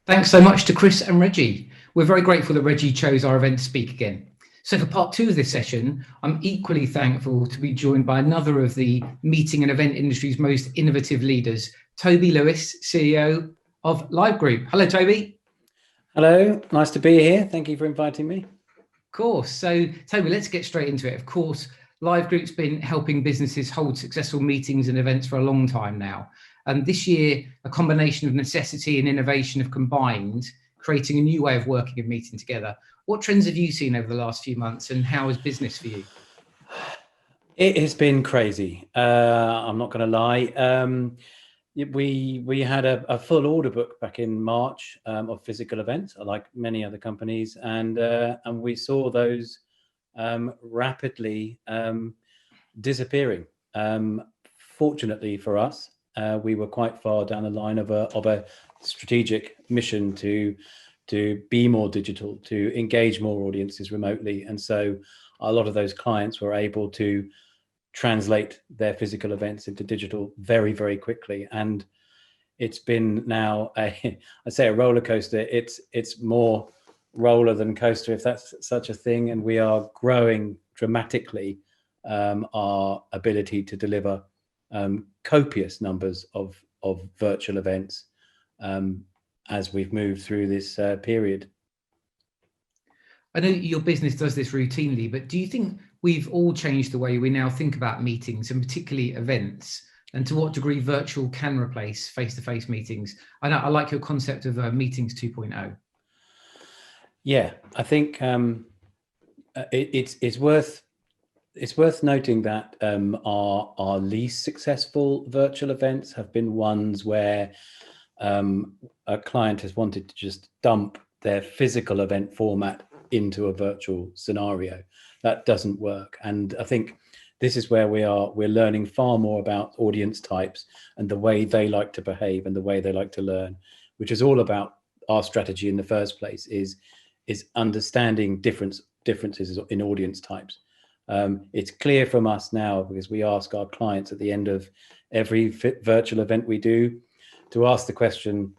Thanks so much to Chris and Reggie. We're very grateful that Reggie chose our event to speak again. So for part two of this session, I'm equally thankful to be joined by another of the meeting and event industry's most innovative leaders, Toby Lewis, CEO of Live Group. Hello, Toby. Hello, nice to be here. Thank you for inviting me. Of course. So Toby, let's get straight into it. Of course, Live Group's been helping businesses hold successful meetings and events for a long time now. And this year, a combination of necessity and innovation have combined, creating a new way of working and meeting together. What trends have you seen over the last few months, and how is business for you? It has been crazy. I'm not going to lie. We had a full order book back in March of physical events, like many other companies, and we saw those rapidly disappearing. Fortunately for us, we were quite far down the line of a strategic mission to be more digital, to engage more audiences remotely, and so a lot of those clients were able to translate their physical events into digital very, very quickly. And it's been now I say a roller coaster. It's more roller than coaster, if that's such a thing, and we are growing dramatically our ability to deliver copious numbers of virtual events as we've moved through this period. I know your business does this routinely, but do you think we've all changed the way we now think about meetings, and particularly events, and to what degree virtual can replace face-to-face meetings? I like your concept of meetings 2.0. Yeah, I think it's worth noting that our least successful virtual events have been ones where a client has wanted to just dump their physical event format into a virtual scenario. That doesn't work. And I think this is where we're learning far more about audience types and the way they like to behave and the way they like to learn, which is all about our strategy in the first place, is understanding differences in audience types. It's clear from us now, because we ask our clients at the end of every virtual event we do to ask the question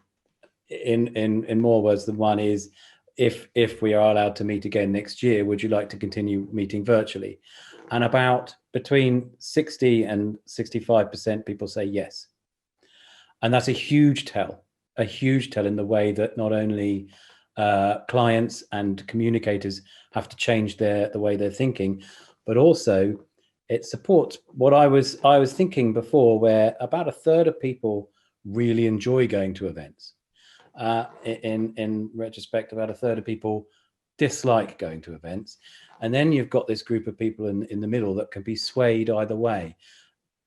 in more words than one, is if we are allowed to meet again next year, would you like to continue meeting virtually? And about between 60 and 65% people say yes. And that's a huge tell in the way that not only clients and communicators have to change the way they're thinking, but also it supports what I was thinking before, where about a third of people really enjoy going to events. In retrospect, about a third of people dislike going to events. And then you've got this group of people in the middle that can be swayed either way.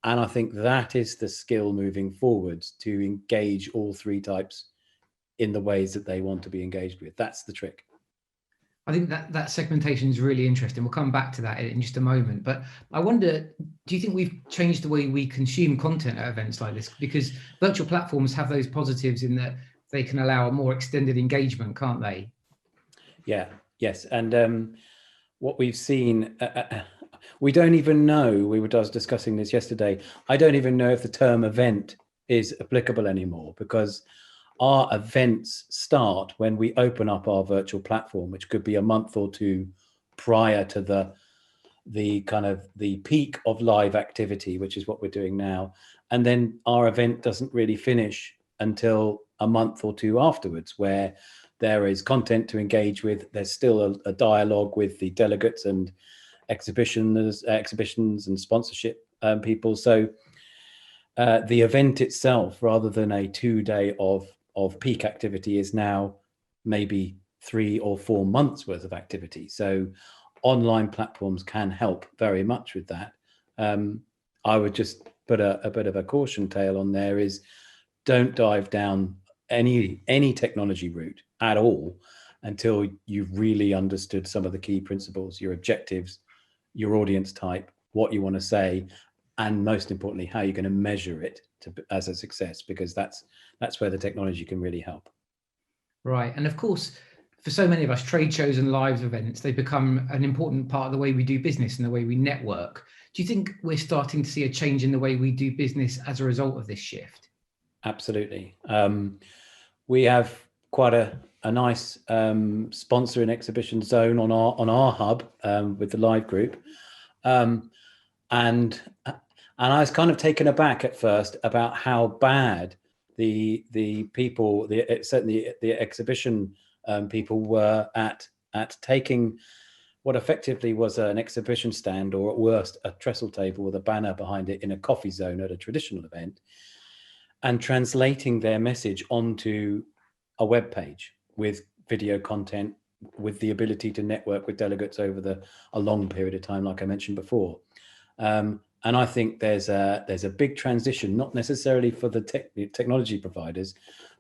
And I think that is the skill moving forwards, to engage all three types in the ways that they want to be engaged with. That's the trick. I think that segmentation is really interesting. We'll come back to that in just a moment. But I wonder, do you think we've changed the way we consume content at events like this? Because virtual platforms have those positives in that they can allow a more extended engagement, can't they? Yeah, yes. And what we've seen, we don't even know, I was discussing this yesterday, I don't even know if the term event is applicable anymore, because our events start when we open up our virtual platform, which could be a month or two prior to the kind of the peak of live activity, which is what we're doing now. And then our event doesn't really finish until a month or two afterwards, where there is content to engage with. There's still a dialogue with the delegates and exhibitions and sponsorship people. So the event itself, rather than a 2-day of peak activity, is now maybe 3 or 4 months worth of activity. So online platforms can help very much with that. I would just put a bit of a caution tale on there, is don't dive down any technology route at all until you've really understood some of the key principles, your objectives, your audience type, what you want to say, and most importantly, how you're going to measure it as a success, because that's where the technology can really help. Right. And of course, for so many of us, trade shows and live events, they become an important part of the way we do business and the way we network. Do you think we're starting to see a change in the way we do business as a result of this shift? Absolutely. We have quite a nice sponsor and exhibition zone on our hub with the live group, and I was kind of taken aback at first about how bad the people, certainly the exhibition people were at taking what effectively was an exhibition stand, or at worst a trestle table with a banner behind it in a coffee zone at a traditional event, and translating their message onto a web page with video content, with the ability to network with delegates over a long period of time, like I mentioned before. And I think there's a big transition, not necessarily for the technology providers,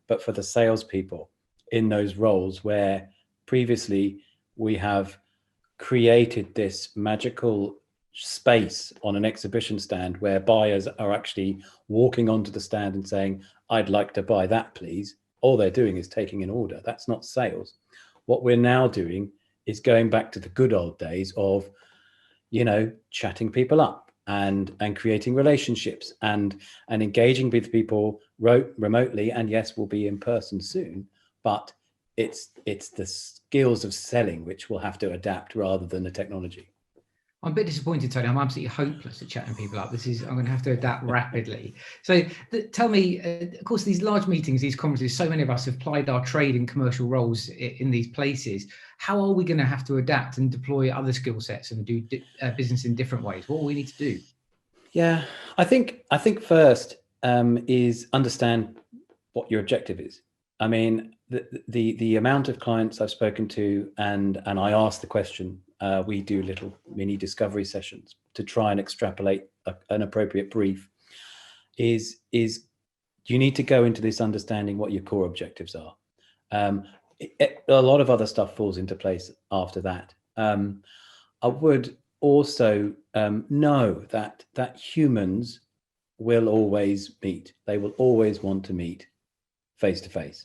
but for the salespeople in those roles, where previously we have created this magical space on an exhibition stand where buyers are actually walking onto the stand and saying, "I'd like to buy that, please." All they're doing is taking an order. That's not sales. What we're now doing is going back to the good old days of, chatting people up and creating relationships and engaging with people remotely, and yes, we'll be in person soon, but it's the skills of selling which will have to adapt rather than the technology. I'm a bit disappointed, Tony. I'm absolutely hopeless at chatting people up. I'm going to have to adapt rapidly. So tell me, of course, these large meetings, these conferences, so many of us have applied our trade and commercial roles in these places. How are we going to have to adapt and deploy other skill sets and do business in different ways? What do we need to do? Yeah, I think first is understand what your objective is. I mean, the amount of clients I've spoken to, and I ask the question, we do little mini discovery sessions to try and extrapolate an appropriate brief, is you need to go into this understanding what your core objectives are. A lot of other stuff falls into place after that. I would also know that humans will always meet. They will always want to meet face to face.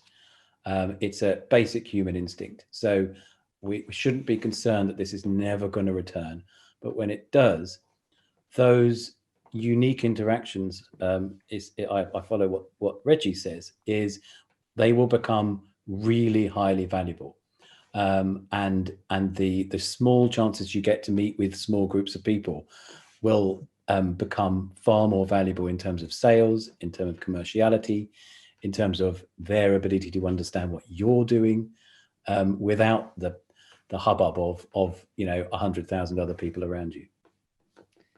It's a basic human instinct. So we shouldn't be concerned that this is never going to return. But when it does, those unique interactions, I follow what Reggie says, is they will become really highly valuable. And the small chances you get to meet with small groups of people will become far more valuable in terms of sales, in terms of commerciality, in terms of their ability to understand what you're doing, without the hubbub of 100,000 other people around you.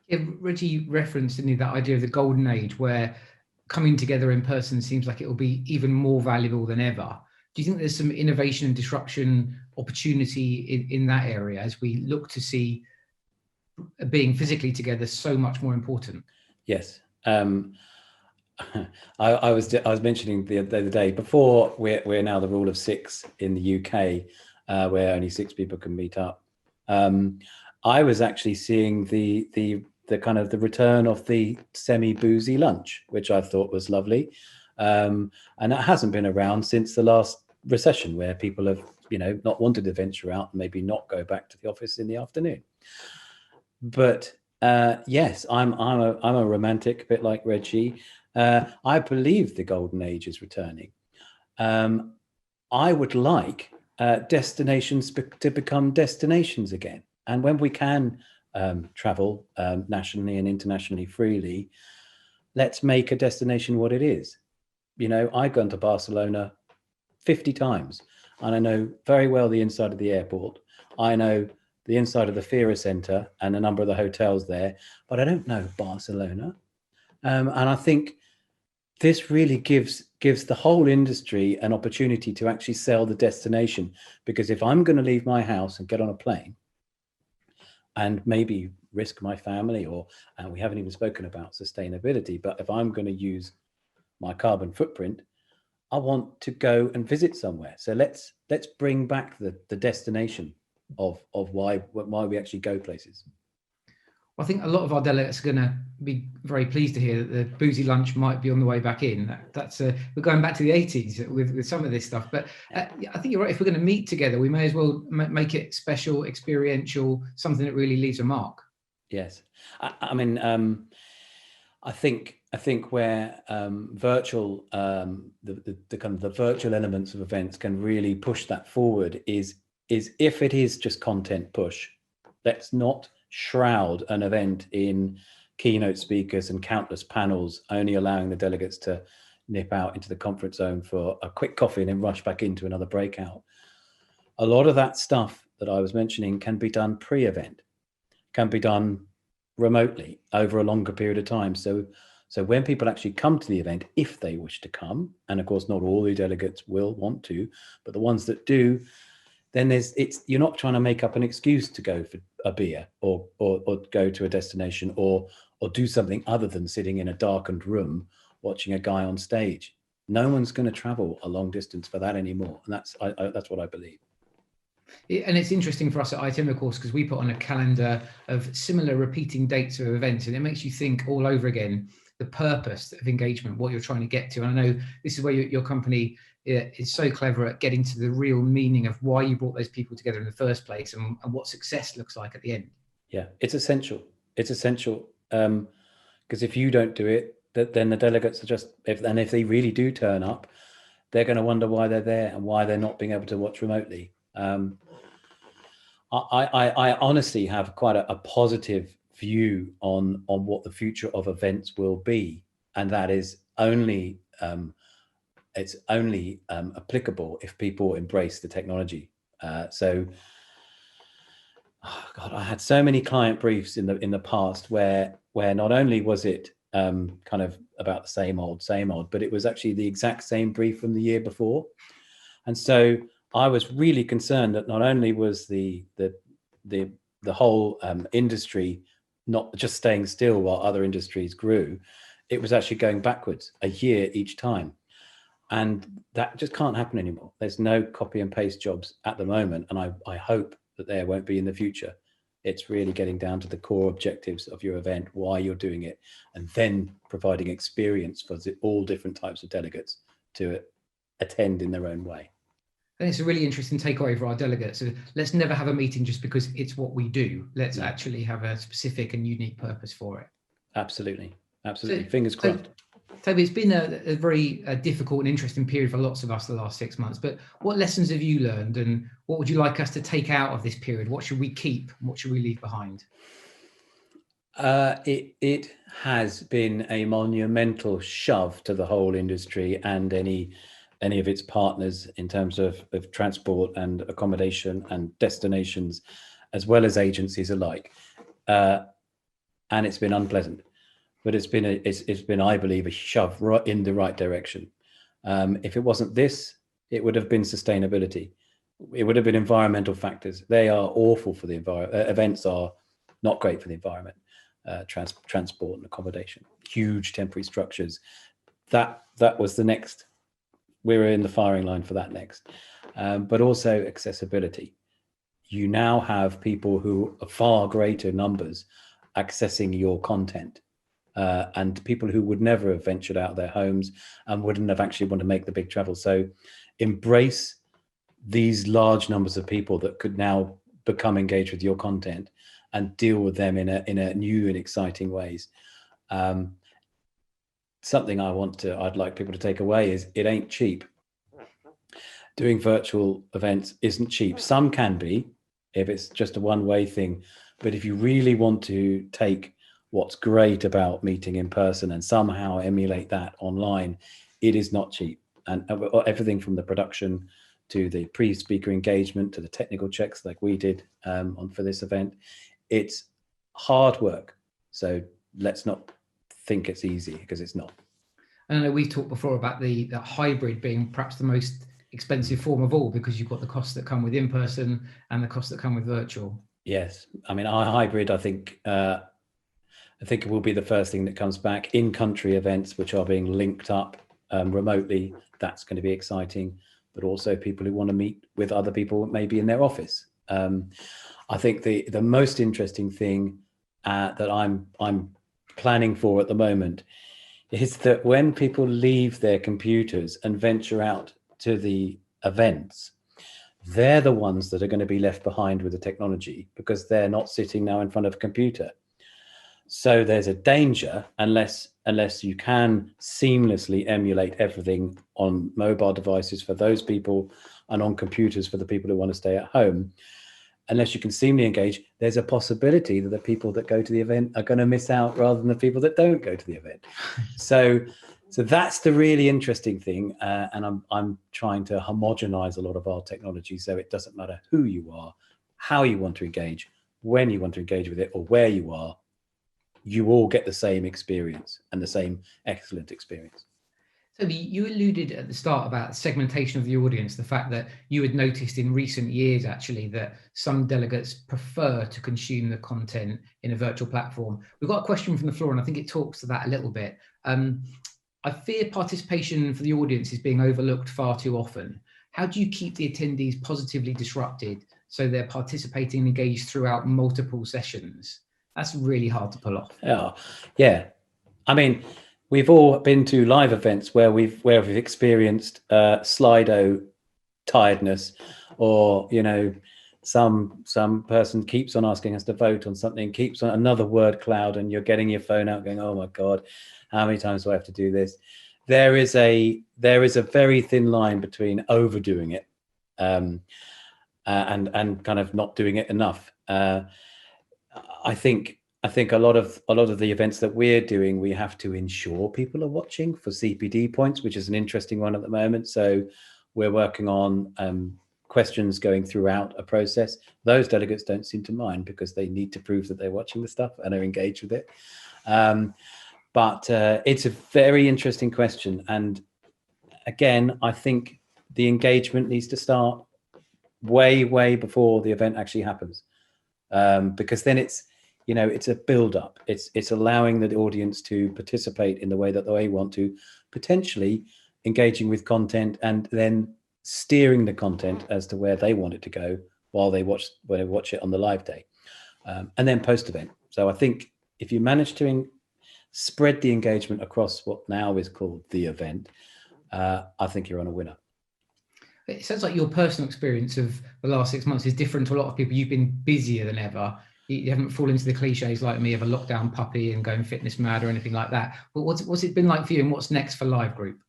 Yeah, Reggie referenced that idea of the golden age, where coming together in person seems like it will be even more valuable than ever. Do you think there's some innovation and disruption opportunity in that area as we look to see being physically together so much more important? Yes. I was mentioning the other day, before we're now the rule of 6 in the UK, where only 6 people can meet up. I was actually seeing the kind of the return of the semi-boozy lunch, which I thought was lovely. And that hasn't been around since the last recession, where people have, not wanted to venture out and maybe not go back to the office in the afternoon. But yes, I'm a romantic, a bit like Reggie. I believe the golden age is returning. I would like destinations to become destinations again. And when we can travel nationally and internationally freely, let's make a destination what it is. I've gone to Barcelona 50 times, and I know very well the inside of the airport. I know the inside of the Fira Centre and a number of the hotels there, but I don't know Barcelona. And I think this really gives the whole industry an opportunity to actually sell the destination. Because if I'm going to leave my house and get on a plane and maybe risk my family, and we haven't even spoken about sustainability, but if I'm going to use my carbon footprint, I want to go and visit somewhere. So let's bring back the destination of why we actually go places. I think a lot of our delegates are going to be very pleased to hear that the boozy lunch might be on the way back in. That's we're going back to the 80s with some of this stuff. But I think you're right. If we're going to meet together, we may as well make it special, experiential, something that really leaves a mark. Yes. I mean, I think where virtual the kind of the virtual elements of events can really push that forward is if it is just content push. Let's not shroud an event in keynote speakers and countless panels, only allowing the delegates to nip out into the conference zone for a quick coffee and then rush back into another breakout. A lot of that stuff that I was mentioning can be done pre-event, can be done remotely over a longer period of time. So when people actually come to the event, if they wish to come, and of course not all the delegates will want to, but the ones that do, then you're not trying to make up an excuse to go for a beer or go to a destination or do something other than sitting in a darkened room watching a guy on stage. No one's going to travel a long distance for that anymore, and that's what I believe. And it's interesting for us at ITM, of course, because we put on a calendar of similar repeating dates of events, and it makes you think all over again the purpose of engagement, what you're trying to get to. And I know this is where your company is so clever at getting to the real meaning of why you brought those people together in the first place and what success looks like at the end. Yeah, it's essential. It's essential because if you don't do it, then the delegates are just, if they really do turn up, they're going to wonder why they're there and why they're not being able to watch remotely. I honestly have quite a positive view on what the future of events will be, and that is only applicable if people embrace the technology. God, I had so many client briefs in the past where not only was it kind of about the same old, but it was actually the exact same brief from the year before, and so I was really concerned that not only was the whole industry not just staying still while other industries grew, it was actually going backwards a year each time. And that just can't happen anymore. There's no copy and paste jobs at the moment. And I hope that there won't be in the future. It's really getting down to the core objectives of your event, why you're doing it, and then providing experience for all different types of delegates to attend in their own way. And it's a really interesting takeaway for our delegates. So let's never have a meeting just because it's what we do. Let's actually have a specific and unique purpose for it. Absolutely. So, fingers crossed. Toby, it's been a very difficult and interesting period for lots of us the last 6 months, but what lessons have you learned and what would you like us to take out of this period? What should we keep? What should we leave behind? It has been a monumental shove to the whole industry and any of its partners in terms of transport and accommodation and destinations, as well as agencies alike. And it's been unpleasant, but it's been, I believe, a shove right in the right direction. If it wasn't this, it would have been sustainability. It would have been environmental factors. They are awful for the environment. Events are not great for the environment. Transport and accommodation, huge temporary structures. That was the next. We were in the firing line for that next, but also accessibility. You now have people who are far greater numbers accessing your content, and people who would never have ventured out of their homes and wouldn't have actually want to make the big travel. So embrace these large numbers of people that could now become engaged with your content and deal with them in a new and exciting ways. Something I'd like people to take away is it ain't cheap. Doing virtual events isn't cheap. Some can be if it's just a one-way thing, but if you really want to take what's great about meeting in person and somehow emulate that online, it is not cheap. And everything from the production to the pre-speaker engagement to the technical checks like we did for this event, it's hard work. So let's not think it's easy, because it's not. And I know we've talked before about the hybrid being perhaps the most expensive form of all, because you've got the costs that come with in-person and the costs that come with virtual. Yes, I mean, our hybrid, I think it will be the first thing that comes back. In-country events which are being linked up remotely, that's going to be exciting. But also people who want to meet with other people maybe in their office. I think the most interesting thing that I'm planning for at the moment is that when people leave their computers and venture out to the events, they're the ones that are going to be left behind with the technology, because they're not sitting now in front of a computer. So there's a danger, unless unless you can seamlessly emulate everything on mobile devices for those people and on computers for the people who want to stay at home. Unless you can seamlessly engage, there's a possibility that the people that go to the event are going to miss out rather than the people that don't go to the event. So that's the really interesting thing. And I'm trying to homogenize a lot of our technology so it doesn't matter who you are, how you want to engage, when you want to engage with it, or where you are, you all get the same experience and the same excellent experience. Toby, you alluded at the start about segmentation of the audience, the fact that you had noticed in recent years, actually, that some delegates prefer to consume the content in a virtual platform. We've got a question from the floor, and I think it talks to that a little bit. I fear participation for the audience is being overlooked far too often. How do you keep the attendees positively disrupted so they're participating and engaged throughout multiple sessions? That's really hard to pull off. Yeah. I mean, we've all been to live events where we've experienced Slido tiredness, or some person keeps on asking us to vote on something, keeps on another word cloud, and you're getting your phone out going, oh my God, how many times do I have to do this? There is a very thin line between overdoing it and kind of not doing it enough. I think a lot of the events that we're doing, we have to ensure people are watching for CPD points, which is an interesting one at the moment. So we're working on questions going throughout a process. Those delegates don't seem to mind because they need to prove that they're watching the stuff and are engaged with it. But it's a very interesting question. And again, I think the engagement needs to start way, way before the event actually happens. Because then it's a build-up. It's allowing the audience to participate in the way that they want to, potentially engaging with content and then steering the content as to where they want it to go while they watch it on the live day, and then post-event. So I think if you manage to spread the engagement across what now is called the event, I think you're on a winner. It sounds like your personal experience of the last 6 months is different to a lot of people. You've been busier than ever. You haven't fallen into the cliches like me of a lockdown puppy and going fitness mad or anything like that. But what's it been like for you, and what's next for Live Group?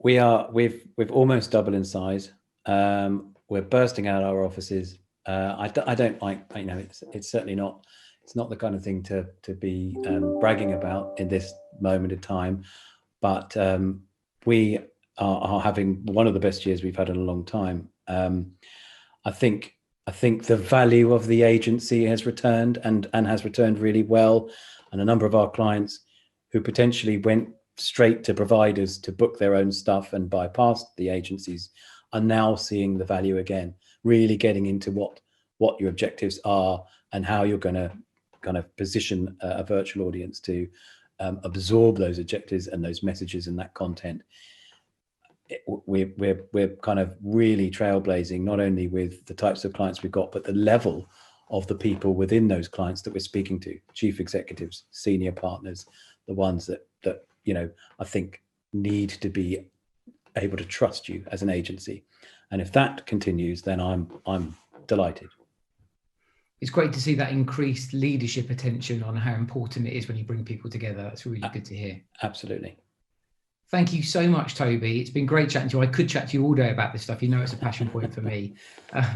We've almost doubled in size. We're bursting out our offices. I don't like, it's certainly not. It's not the kind of thing to be bragging about in this moment in time. But we are having one of the best years we've had in a long time. I think the value of the agency has returned and has returned really well. And a number of our clients who potentially went straight to providers to book their own stuff and bypassed the agencies are now seeing the value again, really getting into what your objectives are and how you're going to kind of position a virtual audience to absorb those objectives and those messages and that content. We're kind of really trailblazing, not only with the types of clients we've got, but the level of the people within those clients that we're speaking to, chief executives, senior partners, the ones that I think need to be able to trust you as an agency. And if that continues, then I'm delighted. It's great to see that increased leadership attention on how important it is when you bring people together. That's really good to hear. Absolutely. Thank you so much, Toby. It's been great chatting to you. I could chat to you all day about this stuff. It's a passion point for me.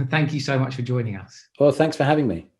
Thank you so much for joining us. Well, thanks for having me.